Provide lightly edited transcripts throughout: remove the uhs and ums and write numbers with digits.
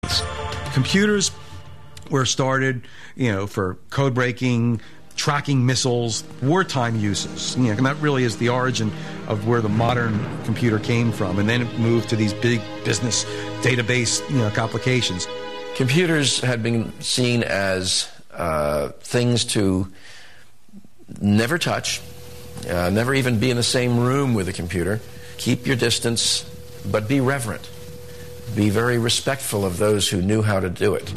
machines. Computers were started, for code breaking, tracking missiles, wartime uses. And that really is the origin of where the modern computer came from. And then it moved to these big business database, applications. Computers had been seen as things to never touch, never even be in the same room with a computer. Keep your distance, but be reverent. Be very respectful of those who knew how to do it.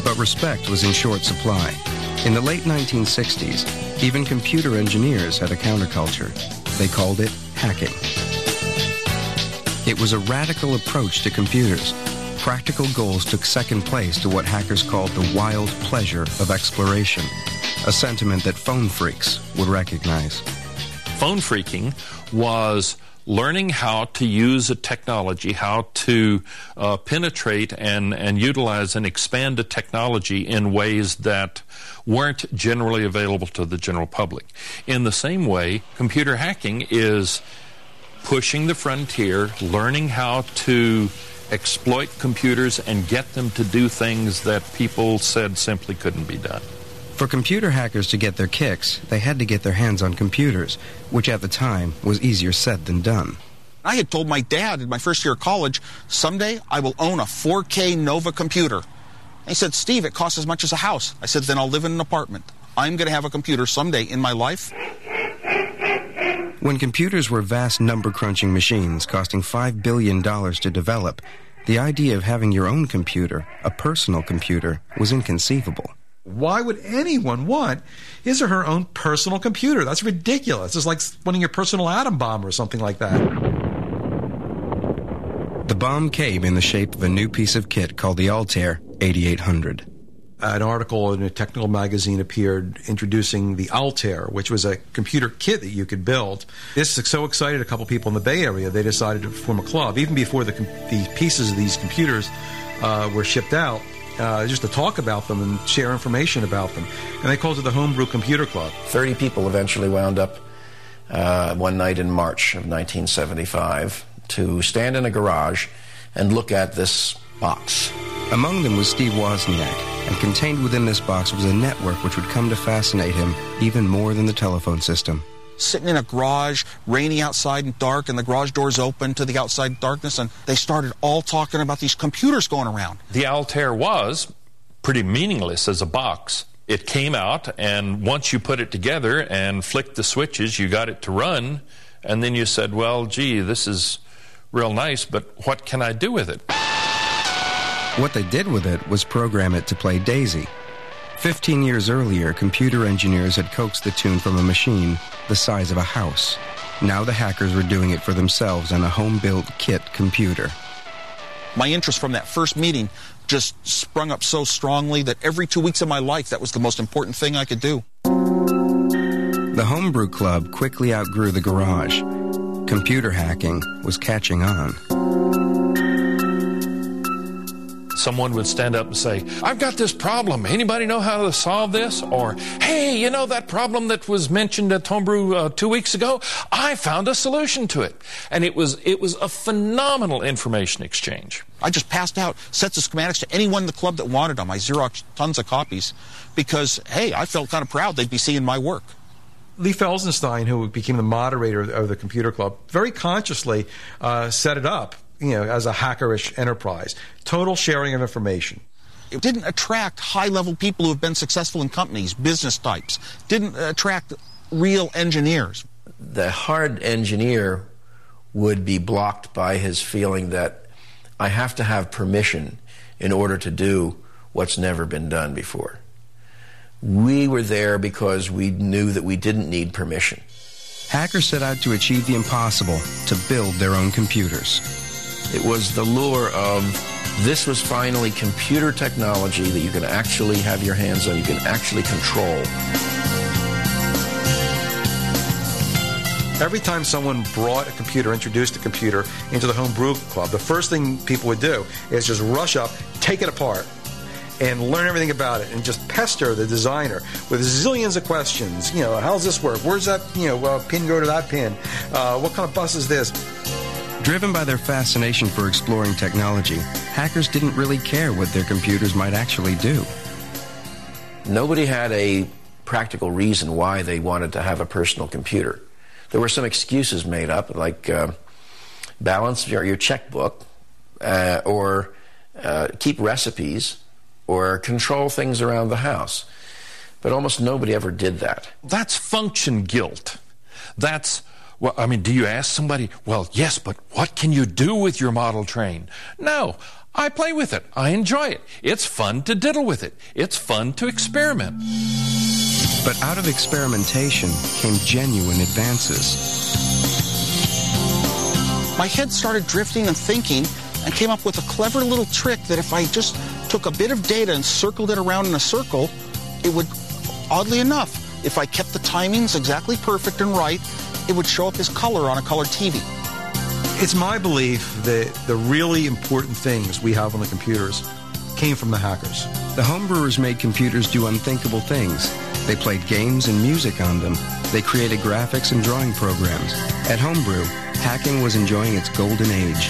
But respect was in short supply. In the late 1960s, even computer engineers had a counterculture. They called it hacking. It was a radical approach to computers. Practical goals took second place to what hackers called the wild pleasure of exploration, a sentiment that phone freaks would recognize. Phone freaking was learning how to use a technology, how to penetrate and utilize and expand a technology in ways that weren't generally available to the general public. In the same way, computer hacking is pushing the frontier, learning how to exploit computers and get them to do things that people said simply couldn't be done. For computer hackers to get their kicks, they had to get their hands on computers, which at the time was easier said than done. I had told my dad in my first year of college, someday I will own a 4K Nova computer. And he said, Steve, it costs as much as a house. I said, then I'll live in an apartment. I'm going to have a computer someday in my life. When computers were vast number-crunching machines costing $5 billion to develop, the idea of having your own computer, a personal computer, was inconceivable. Why would anyone want his or her own personal computer? That's ridiculous. It's like wanting your personal atom bomb or something like that. The bomb came in the shape of a new piece of kit called the Altair 8800. An article in a technical magazine appeared introducing the Altair, which was a computer kit that you could build. This so excited a couple people in the Bay Area, they decided to form a club, even before the pieces of these computers were shipped out, just to talk about them and share information about them. And they called it the Homebrew Computer Club. 30 people eventually wound up one night in March of 1975 to stand in a garage and look at this box. Among them was Steve Wozniak, and contained within this box was a network which would come to fascinate him even more than the telephone system. Sitting in a garage, rainy outside and dark, and the garage doors open to the outside darkness, and they started all talking about these computers going around. The Altair was pretty meaningless as a box. It came out, and once you put it together and flicked the switches, you got it to run, and then you said, well, gee, this is real nice, but what can I do with it? What they did with it was program it to play Daisy. 15 years earlier, computer engineers had coaxed the tune from a machine the size of a house. Now the hackers were doing it for themselves on a home-built kit computer. My interest from that first meeting just sprung up so strongly that every 2 weeks of my life, that was the most important thing I could do. The Homebrew Club quickly outgrew the garage. Computer hacking was catching on. Someone would stand up and say, I've got this problem. Anybody know how to solve this? Or, hey, you know that problem that was mentioned at Homebrew 2 weeks ago? I found a solution to it. And it was a phenomenal information exchange. I just passed out sets of schematics to anyone in the club that wanted them. I Xeroxed tons of copies because, hey, I felt kind of proud they'd be seeing my work. Lee Felsenstein, who became the moderator of the computer club, very consciously set it up, as a hackerish enterprise. Total sharing of information. It didn't attract high-level people who have been successful in companies, business types. Didn't attract real engineers. The hard engineer would be blocked by his feeling that I have to have permission in order to do what's never been done before. We were there because we knew that we didn't need permission. Hackers set out to achieve the impossible, to build their own computers. It was the lure of this was finally computer technology that you can actually have your hands on, you can actually control. Every time someone brought a computer, introduced a computer into the Homebrew Club, the first thing people would do is just rush up, take it apart, and learn everything about it, and just pester the designer with zillions of questions. How's this work? Where's that, pin go to that pin? What kind of bus is this? Driven by their fascination for exploring technology, hackers didn't really care what their computers might actually do. Nobody had a practical reason why they wanted to have a personal computer. There were some excuses made up, like balance your checkbook, or keep recipes, or control things around the house. But almost nobody ever did that. That's function guilt. That's, well, I mean, do you ask somebody, well, yes, but what can you do with your model train? No, I play with it. I enjoy it. It's fun to diddle with it. It's fun to experiment. But out of experimentation came genuine advances. My head started drifting and thinking, and came up with a clever little trick that if I just took a bit of data and circled it around in a circle, it would, oddly enough, if I kept the timings exactly perfect and right, it would show up as color on a colored TV. It's my belief that the really important things we have on the computers came from the hackers. The homebrewers made computers do unthinkable things. They played games and music on them. They created graphics and drawing programs. At Homebrew, hacking was enjoying its golden age.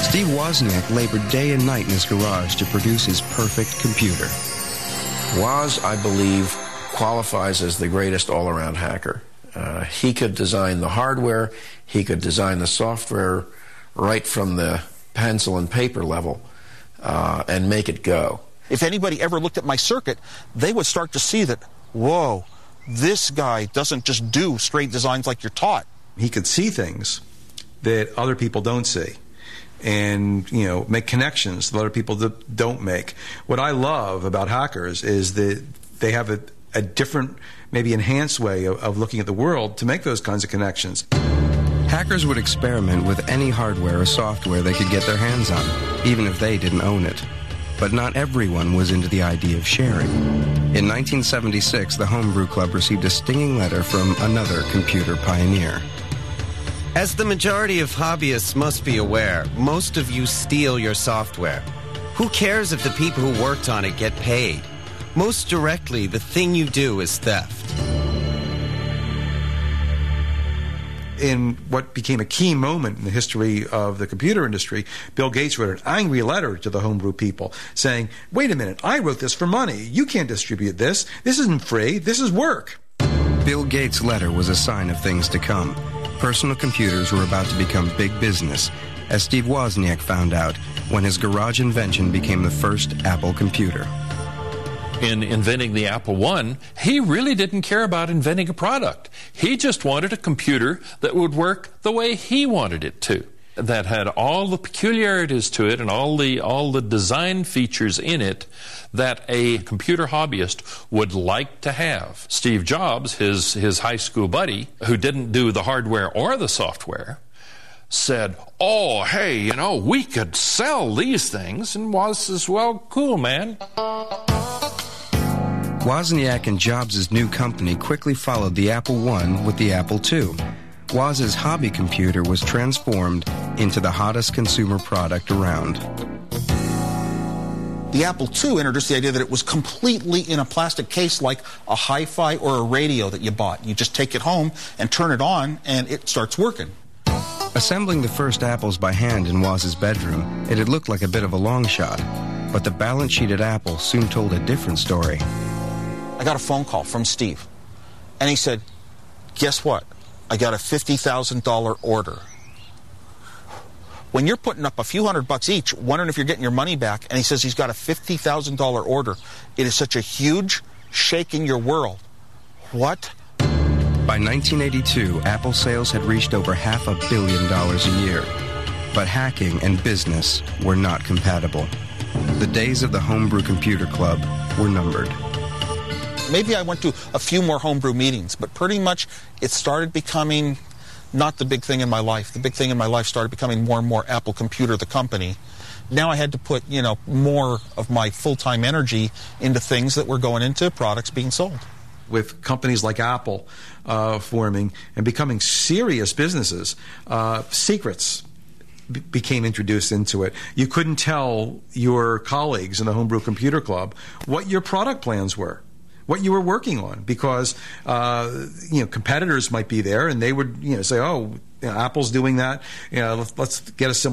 Steve Wozniak labored day and night in his garage to produce his perfect computer. Woz, I believe, qualifies as the greatest all-around hacker. He could design the hardware, he could design the software right from the pencil and paper level and make it go. If anybody ever looked at my circuit, they would start to see that, whoa, this guy doesn't just do straight designs like you're taught. He could see things that other people don't see, and make connections that other people don't make. What I love about hackers is that they have a different, maybe enhanced way of looking at the world to make those kinds of connections. Hackers would experiment with any hardware or software they could get their hands on, even if they didn't own it. But not everyone was into the idea of sharing. In 1976, the Homebrew Club received a stinging letter from another computer pioneer. As the majority of hobbyists must be aware, most of you steal your software. Who cares if the people who worked on it get paid? Most directly, the thing you do is theft. In what became a key moment in the history of the computer industry, Bill Gates wrote an angry letter to the homebrew people saying, wait a minute, I wrote this for money. You can't distribute this. This isn't free. This is work. Bill Gates' letter was a sign of things to come. Personal computers were about to become big business, as Steve Wozniak found out when his garage invention became the first Apple computer. In inventing the Apple I, he really didn't care about inventing a product. He just wanted a computer that would work the way he wanted it to, that had all the peculiarities to it and all the design features in it that a computer hobbyist would like to have. Steve Jobs, his high school buddy, who didn't do the hardware or the software, said, oh, hey, we could sell these things. And Woz says, well, cool, man. Wozniak and Jobs' new company quickly followed the Apple I with the Apple II. Woz's hobby computer was transformed into the hottest consumer product around. The Apple II introduced the idea that it was completely in a plastic case like a hi-fi or a radio that you bought. You just take it home and turn it on and it starts working. Assembling the first apples by hand in Woz's bedroom, it had looked like a bit of a long shot. But the balance sheet at Apple soon told a different story. I got a phone call from Steve, and he said, guess what? I got a $50,000 order. When you're putting up a few $100 each, wondering if you're getting your money back, and he says he's got a $50,000 order, it is such a huge shake in your world. What? By 1982, Apple sales had reached over $500 million a year. But hacking and business were not compatible. The days of the Homebrew Computer Club were numbered. Maybe I went to a few more homebrew meetings, but pretty much it started becoming not the big thing in my life. The big thing in my life started becoming more and more Apple Computer, the company. Now I had to put, more of my full-time energy into things that were going into products being sold. With companies like Apple forming and becoming serious businesses, secrets became introduced into it. You couldn't tell your colleagues in the Homebrew Computer Club what your product plans were. what you were working on, because competitors might be there and they would say, oh, Apple's doing that. Let's get a similar